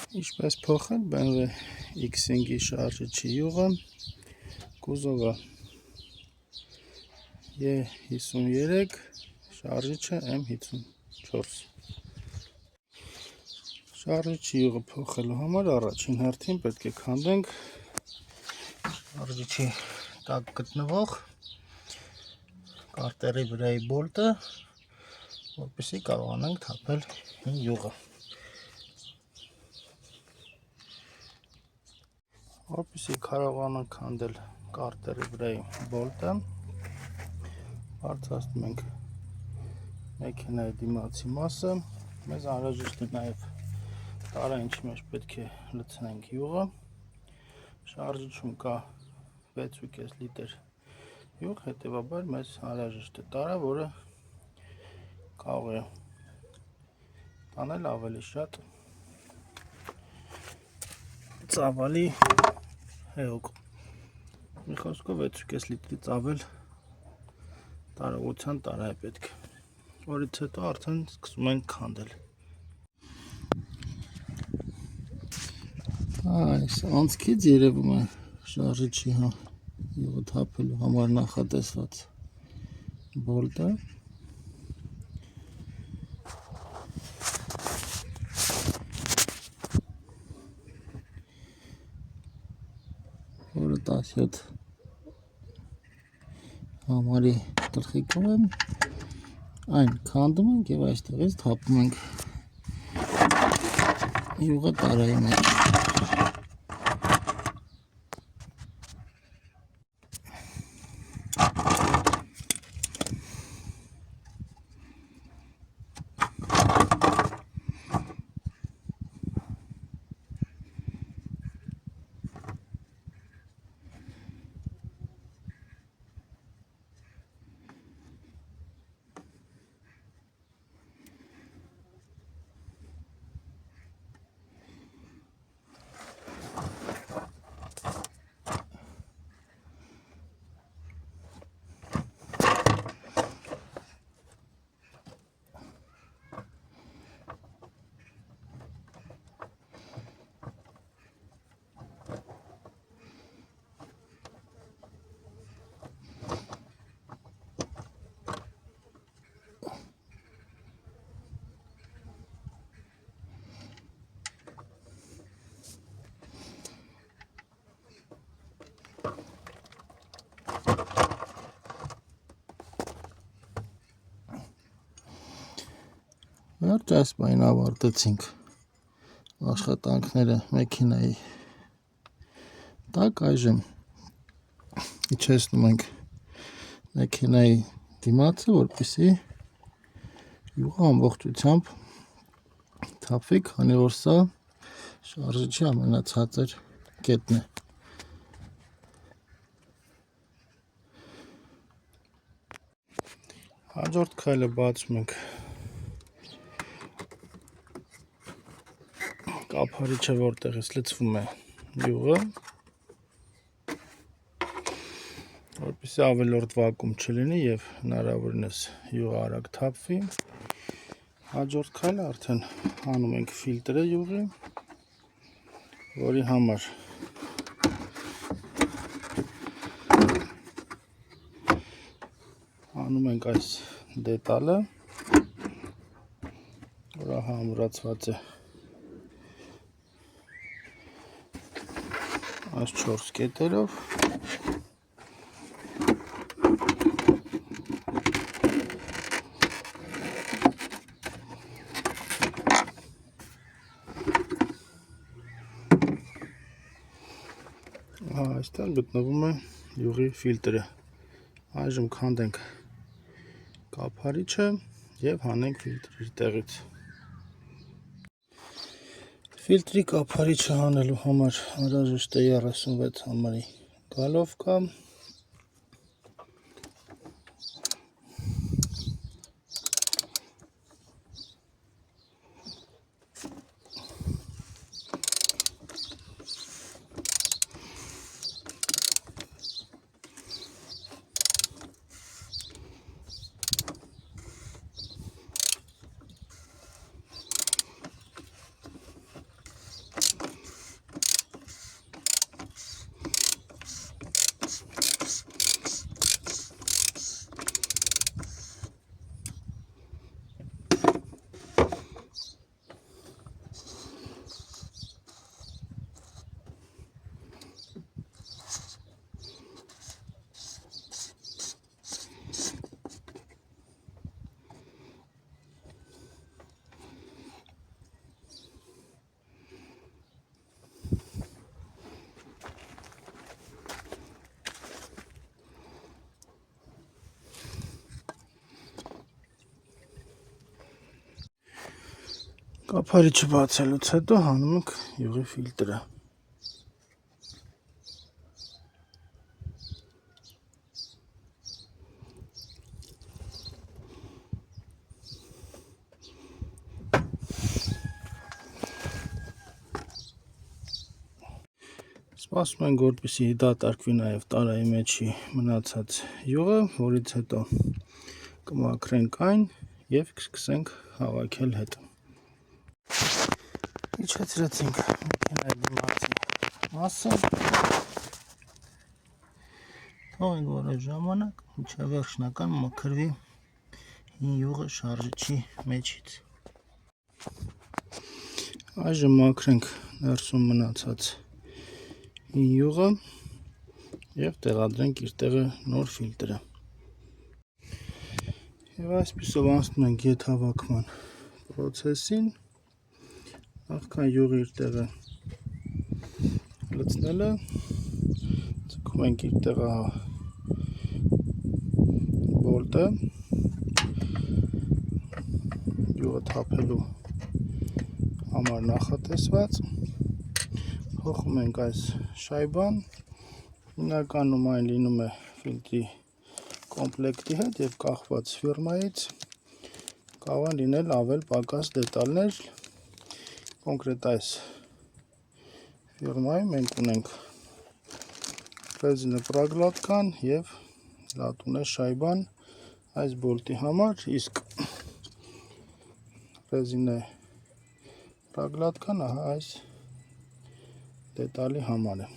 Ինչպես փոխել BMW X5-ի շարժիչի յուղը, կուզովը E53, շարժիչը M54։ Շարժիչի յուղը փոխելու համար առաջին հերթին պետք է քանդենք շարժիչի տակ գտնվող կարտերի վրայի բոլտը, որպեսզի կարողանանք թափել յուղը։ Որպեսզի կարողանանք քանդել կարտերի վրայի բոլտը, բարձրացնում ենք մեքենայի դիմացի մասը, մեզ անհրաժեշտ է նաև տարա, ինչի մեջ պետք է լցնենք յուղը։ Շարժիչում կա 6.5 լիտր յուղ, հետևաբար մեզ անհրաժեշտ է տարա, որը կարող է տանել ավելի շատ ծավալի հեղուկ։ Մի խոսքով 6.5 լիտրից ավել տարողության տարա է պետք, որից հետո արդեն սկսում ենք քանդել։ Այս անցքից երևում է շարժիչի յուղը թափելու համար նախատեսված բոլտը, որը 17 համարի գլխիկով է, այն քանդում ենք և այստեղից թափում ենք յուղը տարայի մեջ։ Վերջ այս բային ավարտեցինք աշխատանքները մեքենայի տակ, այժմ իջեցնում ենք մեքենայի դիմացը, որպեսզի յուղը ամբողջությամբ թափվի, քանի որ սա շարժիչի ամենացածր կետն է։ Հաջորդ քայլը բացում ենք կափարիչը, որտեղից լցվում է յուղը, որպեսզի ավելորդ վակուում չլինի և հնարավորինս յուղը արագ թափվի։ Հաջորդ քայլը արդեն անում ենք ֆիլտրը յուղի, որի համար անում ենք այս դետալը, որը ամրացված է այս 4 կետերով։ Այստեղ գտնվում է յուղի ֆիլտրը։ Այժմ քանդենք կափարիչը և հանենք ֆիլտրի տեղից։ Ֆիլտրի կափարիչը հանելու համար անհրաժեշտ է 36 համարի գալովկա, Կափարիչը բացելուց հետո հանում ենք յուղի ֆիլտրը։ Սպասում ենք, որպեսզի դատարկվի նաև տարայի մեջի մնացած յուղը, որից հետո կմաքրենք այն և կսկսենք հավաքել հետ։ Իջեցրեցինք մեքենայի դիմացի մասը, թողենք որոշ ժամանակ, մինչև վերջնական մաքրվի հին յուղը շարժիչի մեջից։ Այժմ մաքրենք ներսում մնացած հին յուղը և տեղադրենք իր տեղը նոր ֆիլտրը։ Եվ այսպիսով անցնում ենք եթավաքման պրոցեսին, նախքան յուղի իր տեղը լցնելը, ձգում ենք իր տեղը բոլտը, յուղը թափելու համար նախատեսված, փոխում ենք այս շայբան, հիմնականում այն լինում է ֆիլտրի կոմպլեկտի հետ և կախված ֆիրմայից կարող են լինել ավել պակաս դետալներ, կոնկրետ այս ֆիրմայում մենք ունենք ռեզինե պրագլատկան և լատունե շայբան այս բոլտի համար, իսկ ռեզինե պրագլատկան այս դետալի համար է։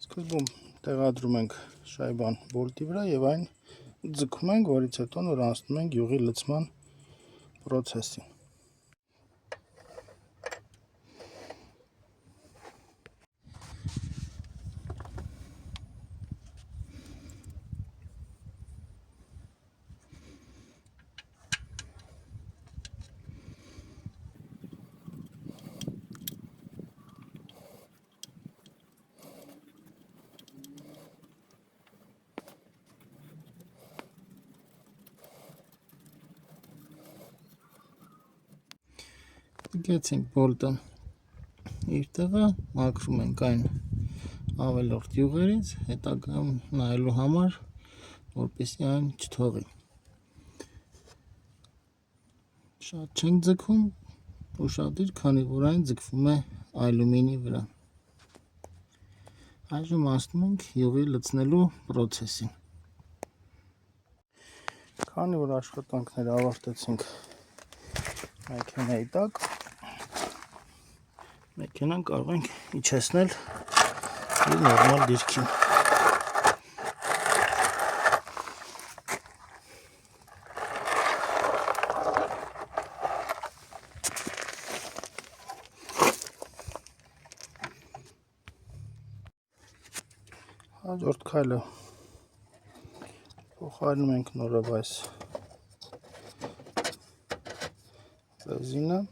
Սկզբում տեղադրում ենք շայբան բոլտի վրա և այն ձգում ենք, որից հետո նոր անցնում ենք յուղի լցման պրոցեսին։ Գեցինք բոլտը իր տեղը, մաքրում ենք այն ավելորդ յուղերից, հետագայում նայելու համար, որպեսզի այն չթողի։ Շատ չենք ձգում, ուշադիր, քանի որ այն ձգվում է ալյումինի վրա։ Այժմ անցնում ենք յուղի լցնելու պրոցեսին։ Քանի որ աշխատանքները ավարտեցինք մեքենայի տակ, մեքենան կարող ենք իջեցնել իր նորմալ դիրքին։ Հաջորդ քայլը փոխարինում ենք նորով այս ռեզինը։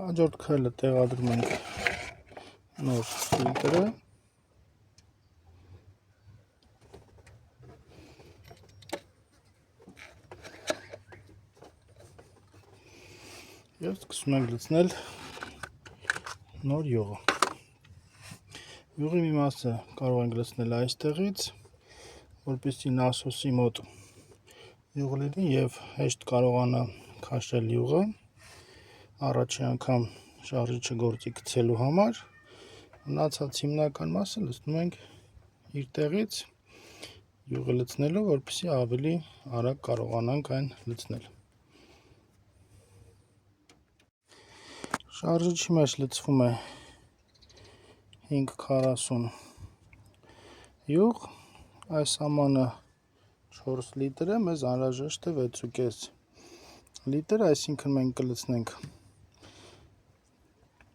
Հաջորդ քայլը տեղադրում ենք նոր ֆիլտրը։ Եվ սկսում ենք լցնել նոր յուղը։ Յուղի մի մասը կարող ենք լցնել այստեղից, որպեսզի նասոսի մոտ յուղ լինի և հեշտ կարողանա քաշել յուղը առաջի անգամ շարժիչը գործի գցելու համար, մնացած հիմնական մասը լցնում ենք իր տեղից յուղը լցնելով, որպեսզի ավելի արագ կարողանանք այն լցնել։ Շարժիչի մեջ լցվում է 540 յուղ, այս ամանը 4 լիտր է, մեզ անհրաժեշտ է 6.5 լիտր, այսինքն մենք կլցնենք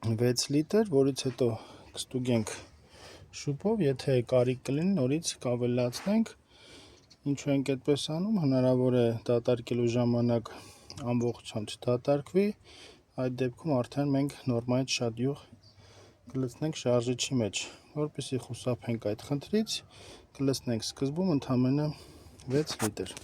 6 լիտր, որից հետո կստուգենք շուպով, եթե կարիք կլինի նորից կավելացնենք, Ինչու ենք այդպես անում, հնարավոր է դատարկելու ժամանակ ամբողջությամբ չդատարկվի, այդ դեպքում արդեն մենք նորմայից շատ յուղ կլցնենք շարժիչի մեջ, որպեսզի խուսափենք այդ խնդրից, կլցնենք սկզբում ընդամենը 6 լիտր։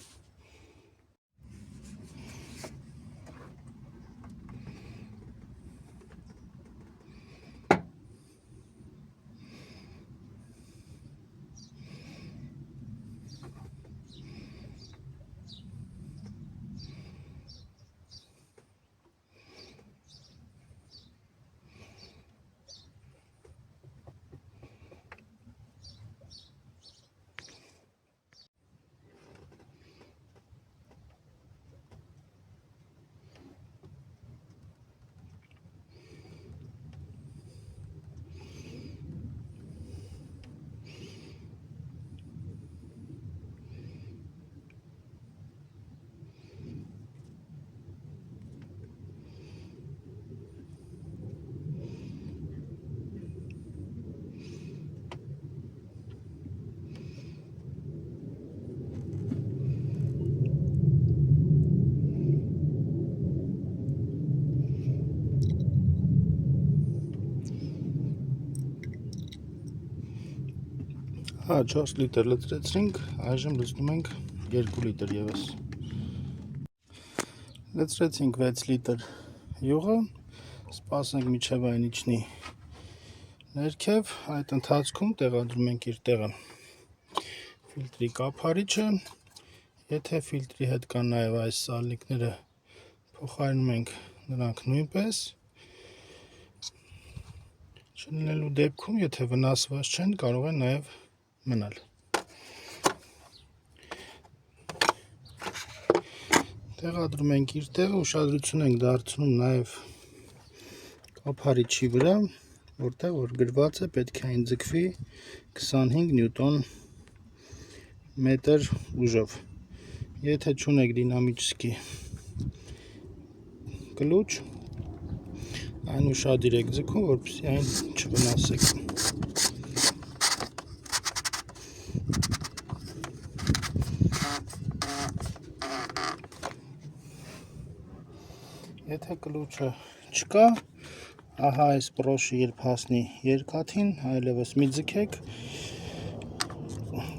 Հա 4 լիտր լցրեցինք, այժմ լցնում ենք 2 լիտր ևս։ Լցրեցինք 6 լիտր յուղը, սպասենք մինչև այն իջնի ներքև, այդ ընթացքում տեղադրում ենք իր տեղը ֆիլտրի կափարիչը, եթե ֆիլտրի հետ կան նաև այս սալիկները, փոխարինում ենք նրանք նույնպես, չլինելու դեպքում, եթե վնասված չեն, կարող են նաև մնալ։ Տեղադրում ենք իր տեղը, ուշադրություն ենք դարձնում նաև կափարիչի վրա, որտեղ որ գրված է պետք է այն ձգվի 25 նյուտոն մետր ուժով։ Եթե չունեք դինամический կլուչ, այն ուշադիր եք ձգում, որպեսզի այն չվնասեք։ Եթե կլուչը չկա, ահա այս պրոշը երբ հասնի երկաթին, այլևս մի ձգեք,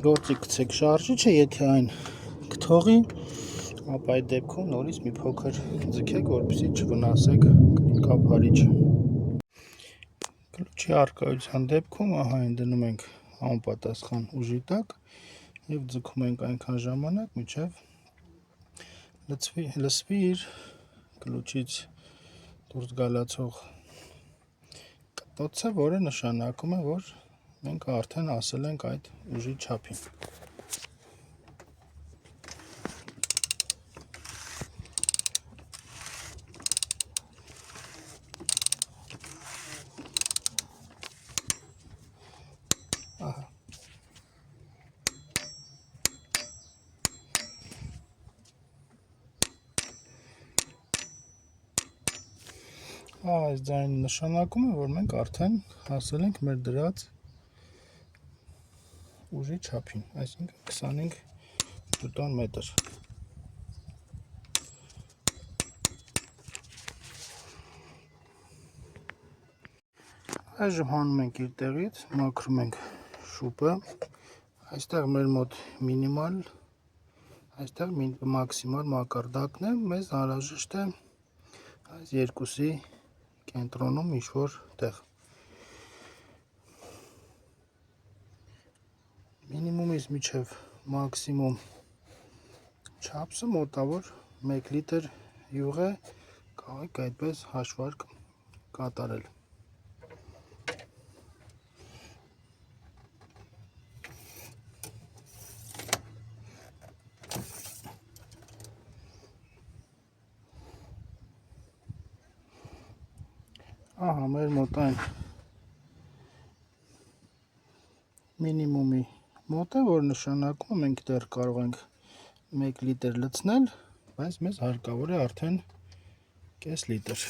գործի գցեք շարժիչը, եթե այն կթողի, ապա այդ դեպքում նորից մի փոքր ձգեք, որպեսզի չվնասեք կափարիչը։ Կլուչի առկայության դեպքում ահա այն դնում ենք համապատասխան ուժի տակ և ձգում ենք այնքան ժամանակ, մինչև լցվի իր կլուչից դուրս գալացող կտոցը, որը նշանակում է, որ մենք արդեն հասել ենք այդ ուժի չափին։ Այս ձայնը նշանակում է, որ մենք արդեն հասել ենք մեր դրած ուժի չափին, այսինքն 25 նյուտոն մետր։ Այժմ հանում ենք իր տեղից, մաքրում ենք շուպը, այստեղ մեր մոտ մինիմալ, այստեղ մաքսիմալ մակարդակն է, մեզ անհրաժեշտ է այս երկուսի կենտրոնում ինչ-որ տեղ։ Մինիմումից մինչև մաքսիմում չափսը մոտավոր 1 լիտր յուղ է, կարող եք այդպես հաշվարկ կատարել։ Ահա մեր մոտ այն մինիմումի մոտ է, որ նշանակում է մենք դեռ կարող ենք 1 լիտր լցնել, բայց մեզ հարկավոր է արդեն կես լիտր,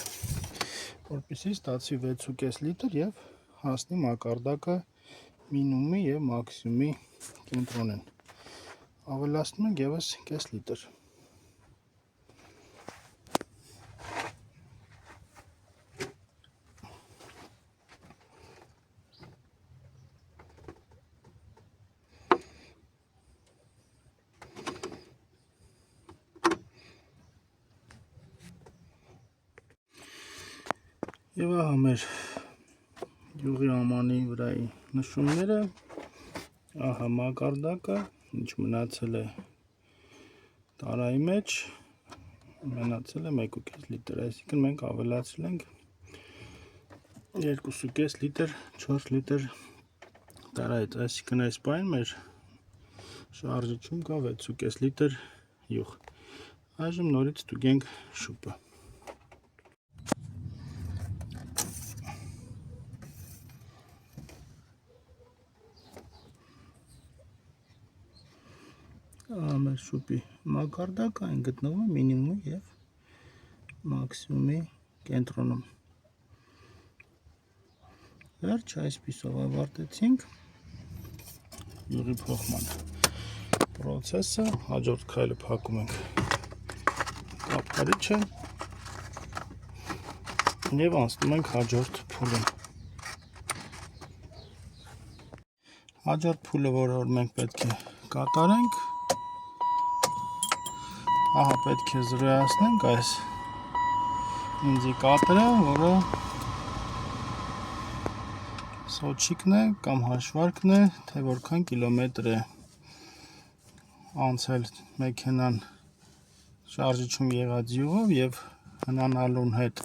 որպեսզի ստացվի 6.5 լիտր և հասնի մակարդակը մինիմումի և մաքսիմումի կենտրոնին։ ավելացնում ենք ևս կես լիտր։ Եվ ահա մեր յուղի ամանի վրայի նշումները, ահա մակարդակը, ինչ մնացել է տարայի մեջ, մնացել է 1.5 լիտր, այսինքն մենք ավելացրել ենք 2.5 լիտր, 4 լիտր տարայից, այսինքն այս պայն մեր շարժիչում կա 6.5 լիտր յուղ։ Այժմ նորից ստուգենք շուպը։ Մեր շուպի մակարդակը այն գտնվում է մինիմումի և մաքսիմումի կենտրոնում։ Վերջ, այսպիսով ավարտեցինք յուղի փոխման պրոցեսը, հաջորդ քայլը փակում ենք կափարիչը և անցնում ենք հաջորդ փուլին։ Հաջորդ փուլը, որը մենք պետք է կատարենք, ահա պետք է զրոյացնենք այս ինդիկատորը, որը սոչիկն է կամ հաշվարկն է, թե որքան կիլոմետր է անցել մեքենան շարժիչում եղած յուղով և հնանալուն հետ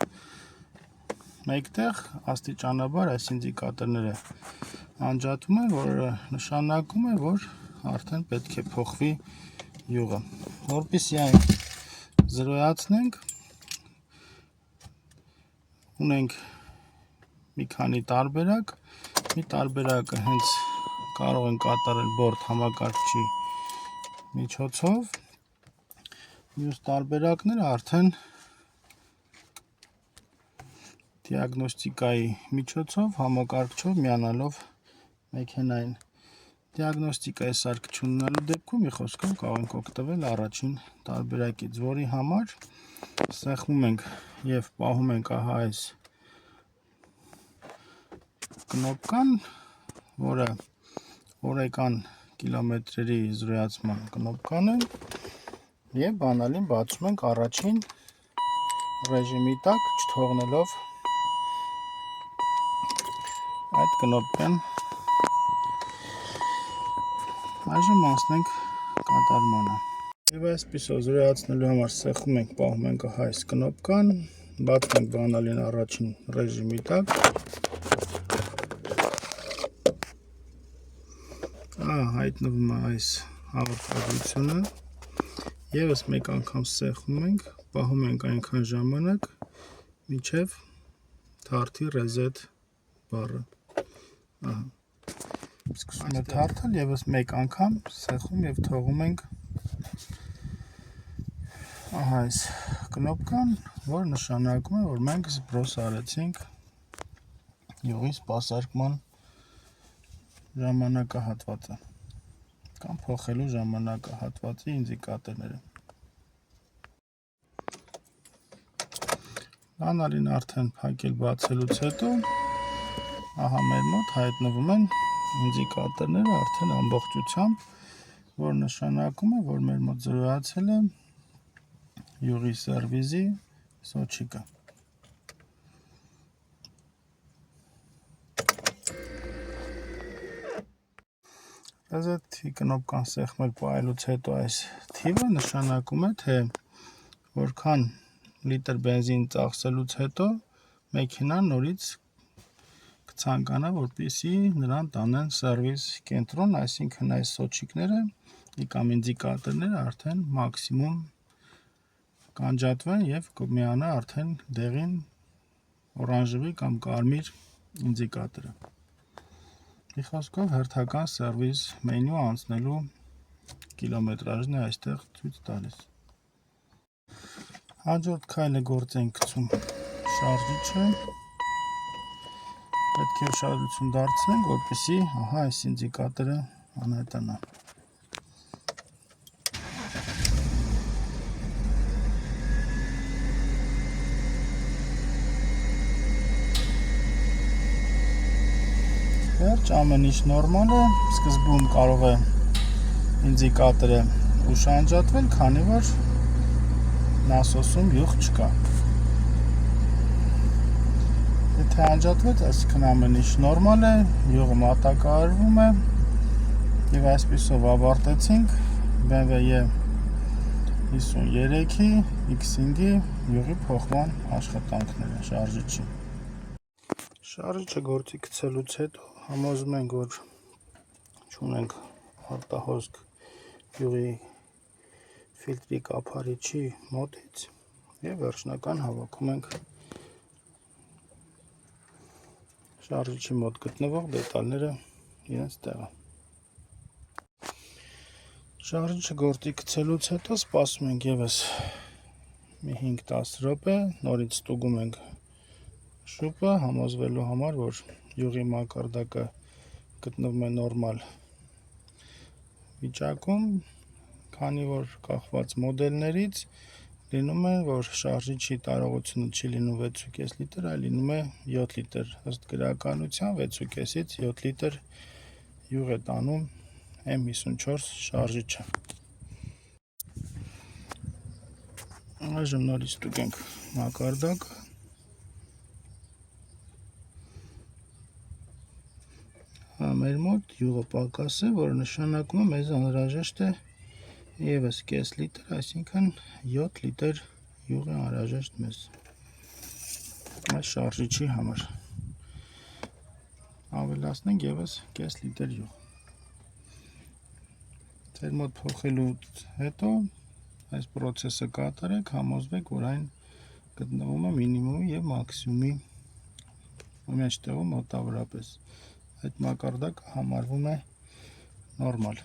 մեկտեղ աստիճանաբար այս ինդիկատորները անջատվում են, որը նշանակում է, որ արդեն պետք է փոխվի յուղը։ Որպեսզի այն զրոյացնենք, ունենք մի քանի տարբերակ, մի տարբերակը հենց կարող են կատարել բորդ համակարգչի միջոցով, մյուս տարբերակները արդեն դիագնոստիկայի միջոցով, համակարգչով միանալով մեքենային։ Դիագնոստիկայի սարքություն ունենալու դեպքում մի խոսքով կարող ենք օգտվել առաջին տարբերակից, որի համար սեղմում ենք և պահում ենք ահա այս կնոպկան, որը օրեկան կիլոմետրերի զրոյացման կնոպկան է, և բանալին բացում ենք առաջին ռեժիմի տակ, չթողնելով այդ կնոպկան։ Այժմ անցնենք կատարմանը։ Եվ այսպիսով զրոյացնելու համար սեղմում ենք, պահում ենք ահա այս կնոպկան, բացում ենք բանալին առաջին ռեժիմի տակ։ Հայտնվում է այս հաղորդագրությունը, ևս մեկ անգամ սեղմում ենք, պահում ենք այնքան ժամանակ, մինչև թարթի reset բառը։ Սկսում է թարթել, ևս մեկ անգամ սեղմում և թողում ենք ահա այս կնոպկան, որ նշանակում է, որ մենք զբրոս արեցինք յուղի սպասարկման ժամանակահատվածը կամ փոխելու ժամանակահատվածի ինդիկատորները։ Բանալին արդեն փակել բացելուց հետո ահա մեր մոտ հայտնվում են ինդիկատորները արդեն ամբողջությամբ, որ նշանակում է, որ մեր մոտ զրոյացել է յուղի սերվիզի սոչիկը։ Reset-ի կնոպկան սեղմել պահելուց հետո այս թիվը նշանակում է, թե որքան լիտր բենզին ծախսելուց հետո մեքենան նորից կցանկանա, որպեսզի նրան տանեն սերվիս կենտրոն, այսինքն այս սոչիկները կամ ինդիկատորները արդեն մաքսիմում կանջատվեն և կմիանա արդեն դեղին օրանժевի կամ կարմիր ինդիկատորը։ Մի խոսքով հերթական սերվիս մենյու անցնելու կիլոմետրաժն է այստեղ ցույց տալիս։ Հաջորդ քայլը գործ ենք գցում շարժիչը, պետք է ուշադրություն դարձնենք, որպեսզի ահա այս ինդիկատորը անհետանա։ Շարժ ամեն ինչ նորմալ է, սկզբում կարող է ինդիկատորը ուշ անջատվել, քանի որ նասոսում յուղ չկա։ Եթե անջատվեց, այսինքն ամեն ինչ նորմալ է, յուղը մատակարարվում է եւ այսպիսով ավարտեցինք BMW 53-ի X5-ի յուղի փոխման աշխատանքները շարժիչի։ Շարժիչը գործի գցելուց հետո համոզում ենք, որ չունենք արտահոսք յուղի ֆիլտրի կափարիչի մոտից եւ վերջնական հավաքում ենք շարժիչի մոտ գտնվող դետալները իրենց տեղը։ Շարժիչը գործի գցելուց հետո սպասում ենք եւս մի 5-10 րոպե, նորից ստուգում ենք շուպը համոզվելու համար, որ յուղի մակարդակը գտնվում է նորմալ վիճակում, քանի որ կախված մոդելներից լինում է, որ շարժիչի տարողությունը չի լինում 6.5 լիտր, այլ լինում է 7 լիտր, ըստ գրականության 6.5-ից 7 լիտր յուղ է տանում M54 շարժիչը։ Այժմ նորից ստուգենք մակարդակը։ Մեր մոտ յուղը պակաս է, որը նշանակում է մեզ անհրաժեշտ է եւս կես լիտր, այսինքն 7 լիտր յուղ է անհրաժեշտ մեզ այս շարժիչի համար։ Ավելացնենք եւս կես լիտր յուղ։ Ձեր մոտ փոխելուց հետո այս process-ը կատարեք, համոզվեք, որ այն գտնվում է մինիմումի եւ մաքսիմումի մեջտեղում մոտավորապես։ Այդ մակարդակը համարվում է նորմալ։